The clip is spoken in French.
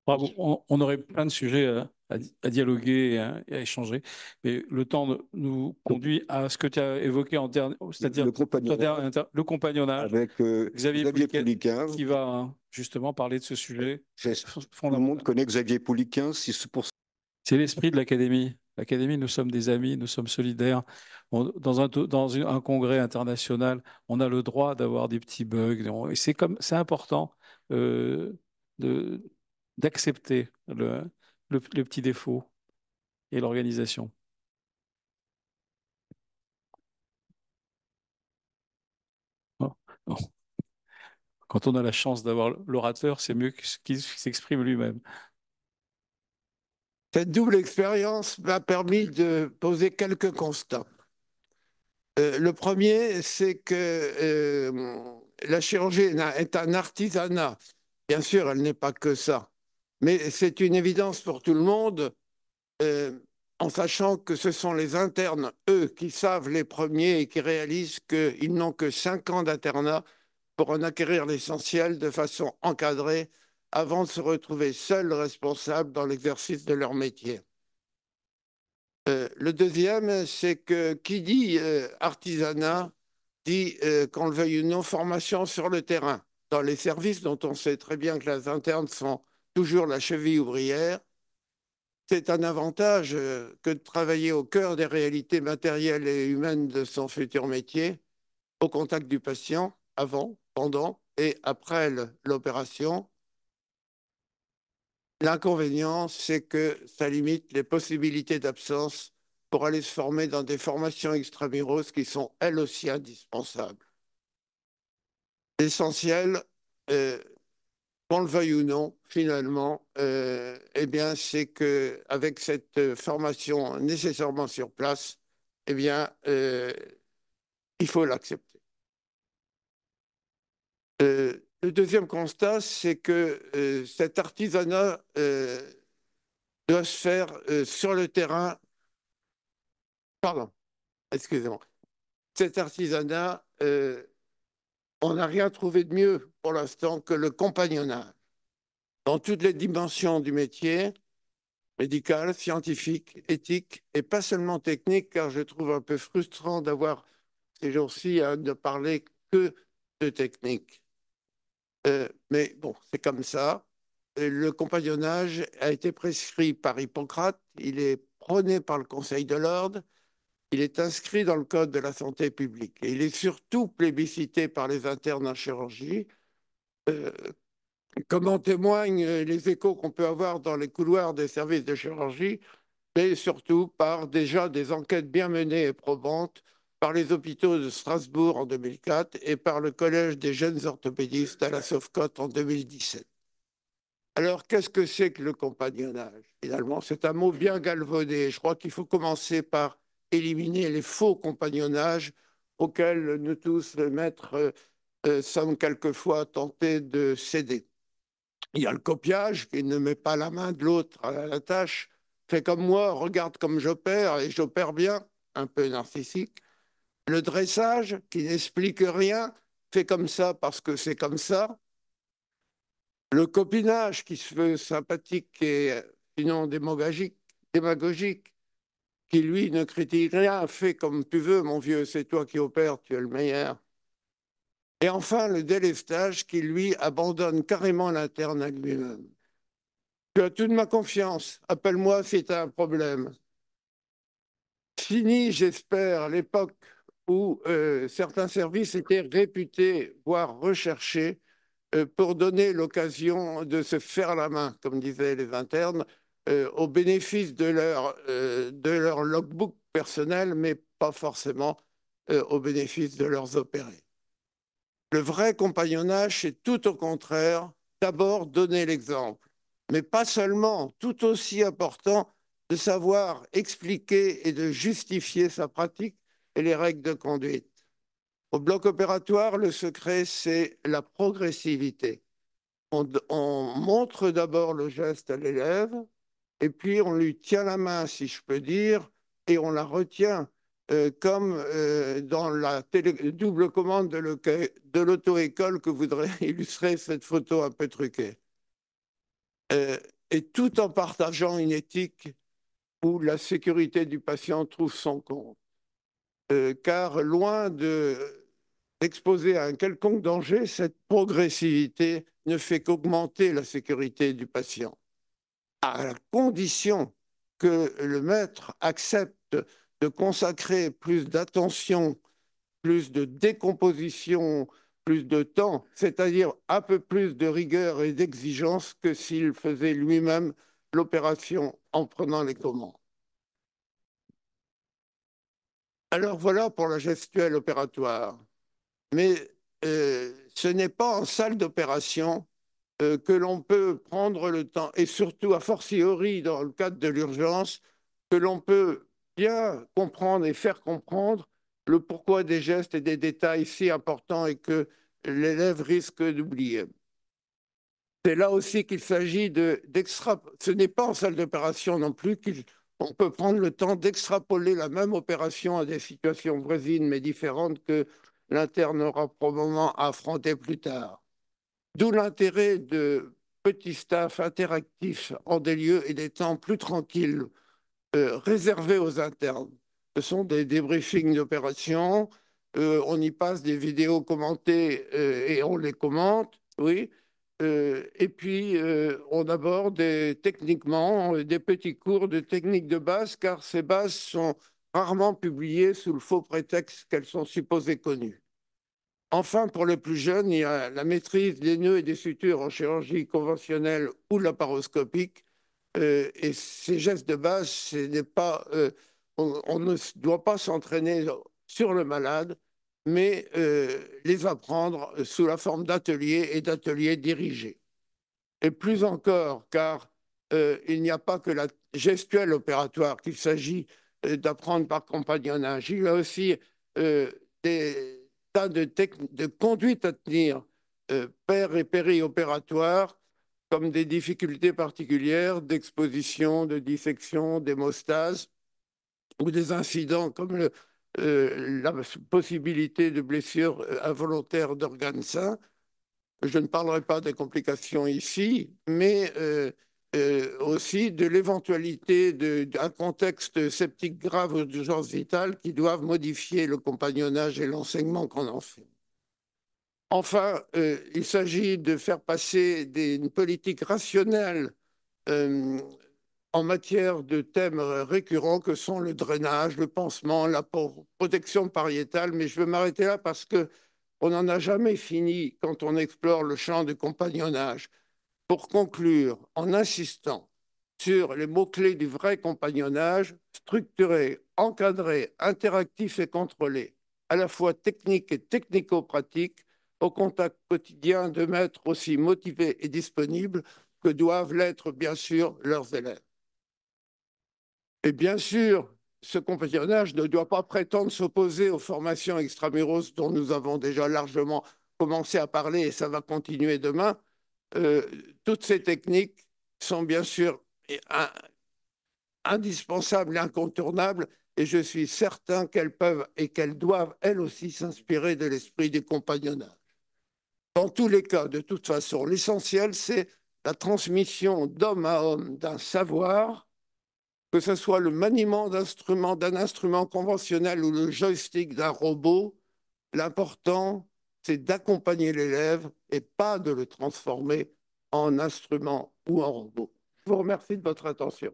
Bravo. On aurait plein de sujets à dialoguer et à échanger, mais le temps nous conduit à ce que tu as évoqué c'est-à-dire Le compagnonnage le compagnonnage. avec Xavier Xavier Pouliquen, Pouliquen. qui va justement parler de ce sujet Tout le monde fondamental. connaît Xavier Pouliquen, si c'est pour ça. C'est l'esprit de l'Académie. L'Académie, nous sommes des amis, nous sommes solidaires. Dans un congrès international, on a le droit d'avoir des petits bugs. Et c'est important euh, de, d'accepter le petit défaut et l'organisation. Oh, oh. Quand on a la chance d'avoir l'orateur, c'est mieux qu'il s'exprime lui-même. Cette double expérience m'a permis de poser quelques constats. Le premier, c'est que la chirurgie est un artisanat. Bien sûr, elle n'est pas que ça. Mais c'est une évidence pour tout le monde, euh, en sachant que ce sont les internes, eux, qui savent les premiers et qui réalisent qu'ils n'ont que 5 ans d'internat pour en acquérir l'essentiel de façon encadrée avant de se retrouver seuls responsables dans l'exercice de leur métier. Le deuxième, c'est que qui dit artisanat dit, qu'on le veuille ou non, formation sur le terrain, dans les services dont on sait très bien que les internes sont toujours la cheville ouvrière. C'est un avantage que de travailler au cœur des réalités matérielles et humaines de son futur métier, au contact du patient, avant, pendant et après l'opération. L'inconvénient, c'est que ça limite les possibilités d'absence pour aller se former dans des formations extramuros qui sont elles aussi indispensables. L'essentiel, euh, qu'on le veuille ou non, finalement, eh bien, c'est qu'avec cette formation nécessairement sur place, eh bien, il faut l'accepter. Le deuxième constat, c'est que cet artisanat doit se faire sur le terrain. Pardon, excusez-moi. Cet artisanat, on n'a rien trouvé de mieux pour l'instant que le compagnonnage dans toutes les dimensions du métier, médical, scientifique, éthique, et pas seulement technique, car je trouve un peu frustrant d'avoir ces jours-ci à ne parler que de technique. Mais bon, c'est comme ça. Le compagnonnage a été prescrit par Hippocrate, il est prôné par le Conseil de l'Ordre, il est inscrit dans le Code de la santé publique et il est surtout plébiscité par les internes en chirurgie, euh, comme en témoignent les échos qu'on peut avoir dans les couloirs des services de chirurgie, mais surtout par déjà des enquêtes bien menées et probantes par les hôpitaux de Strasbourg en 2004 et par le Collège des jeunes orthopédistes à la Sofcote en 2017. Alors, qu'est-ce que c'est que le compagnonnage? Finalement, c'est un mot bien galvaudé. Je crois qu'il faut commencer par éliminer les faux compagnonnages auxquels nous tous, les maîtres, sommes quelquefois tentés de céder. Il y a le copiage qui ne met pas la main de l'autre à la tâche. Fais comme moi, regarde comme j'opère et j'opère bien, un peu narcissique. Le dressage qui n'explique rien, fais comme ça parce que c'est comme ça. Le copinage qui se veut sympathique et sinon démagogique, qui lui ne critique rien, fais comme tu veux, mon vieux, c'est toi qui opères, tu es le meilleur. Et enfin, le délestage qui lui abandonne carrément l'interne à lui-même. Tu as toute ma confiance, appelle-moi si tu as un problème. Fini, j'espère, l'époque où certains services étaient réputés, voire recherchés, pour donner l'occasion de se faire la main, comme disaient les internes, au bénéfice de leur logbook personnel, mais pas forcément au bénéfice de leurs opérés. Le vrai compagnonnage, c'est tout au contraire, d'abord donner l'exemple, mais pas seulement, tout aussi important, de savoir expliquer et de justifier sa pratique et les règles de conduite. Au bloc opératoire, le secret, c'est la progressivité. On montre d'abord le geste à l'élève, et puis on lui tient la main, si je peux dire, et on la retient, comme dans la double commande de l'auto-école que voudrait illustrer cette photo un peu truquée. et tout en partageant une éthique où la sécurité du patient trouve son compte. Car loin d'exposer à un quelconque danger, cette progressivité ne fait qu'augmenter la sécurité du patient, à la condition que le maître accepte de consacrer plus d'attention, plus de décomposition, plus de temps, c'est-à-dire un peu plus de rigueur et d'exigence que s'il faisait lui-même l'opération en prenant les commandes. Alors voilà pour la gestuelle opératoire. Mais ce n'est pas en salle d'opération que l'on peut prendre le temps, et surtout a fortiori dans le cadre de l'urgence, que l'on peut bien comprendre et faire comprendre le pourquoi des gestes et des détails si importants et que l'élève risque d'oublier. C'est là aussi qu'il s'agit ce n'est pas en salle d'opération non plus qu'on peut prendre le temps d'extrapoler la même opération à des situations voisines mais différentes que l'interne aura probablement à affronter plus tard. D'où l'intérêt de petits staffs interactifs en des lieux et des temps plus tranquilles, réservés aux internes. Ce sont des débriefings d'opérations, on y passe des vidéos commentées et on les commente, oui. Et puis, on aborde techniquement des petits cours de technique de base, car ces bases sont rarement publiées sous le faux prétexte qu'elles sont supposées connues. Enfin, pour les plus jeunes, il y a la maîtrise des nœuds et des sutures en chirurgie conventionnelle ou laparoscopique. Et ces gestes de base, on ne doit pas s'entraîner sur le malade, mais les apprendre sous la forme d'ateliers et d'ateliers dirigés. Et plus encore, car il n'y a pas que la gestuelle opératoire qu'il s'agit d'apprendre par compagnonnage. Il y a aussi des tas de conduites à tenir péri- et périopératoires, comme des difficultés particulières d'exposition, de dissection, d'hémostase, ou des incidents comme la possibilité de blessures involontaires d'organes sains. Je ne parlerai pas des complications ici, mais aussi de l'éventualité d'un contexte septique grave ou d'urgence vitale qui doivent modifier le compagnonnage et l'enseignement qu'on en fait. Enfin, il s'agit de faire passer une politique rationnelle euh, en matière de thèmes récurrents que sont le drainage, le pansement, la protection pariétale, mais je veux m'arrêter là parce que on n'en a jamais fini quand on explore le champ du compagnonnage. Pour conclure, en insistant sur les mots-clés du vrai compagnonnage, structuré, encadré, interactif et contrôlé, à la fois technique et technico-pratique, au contact quotidien de maîtres aussi motivés et disponibles que doivent l'être, bien sûr, leurs élèves. Et bien sûr, ce compagnonnage ne doit pas prétendre s'opposer aux formations extramuros dont nous avons déjà largement commencé à parler et ça va continuer demain. Toutes ces techniques sont bien sûr indispensables et incontournables et je suis certain qu'elles peuvent et qu'elles doivent elles aussi s'inspirer de l'esprit du compagnonnage. Dans tous les cas, de toute façon, l'essentiel, c'est la transmission d'homme à homme d'un savoir, que ce soit le maniement d'un instrument conventionnel ou le joystick d'un robot. L'important, c'est d'accompagner l'élève et pas de le transformer en instrument ou en robot. Je vous remercie de votre attention.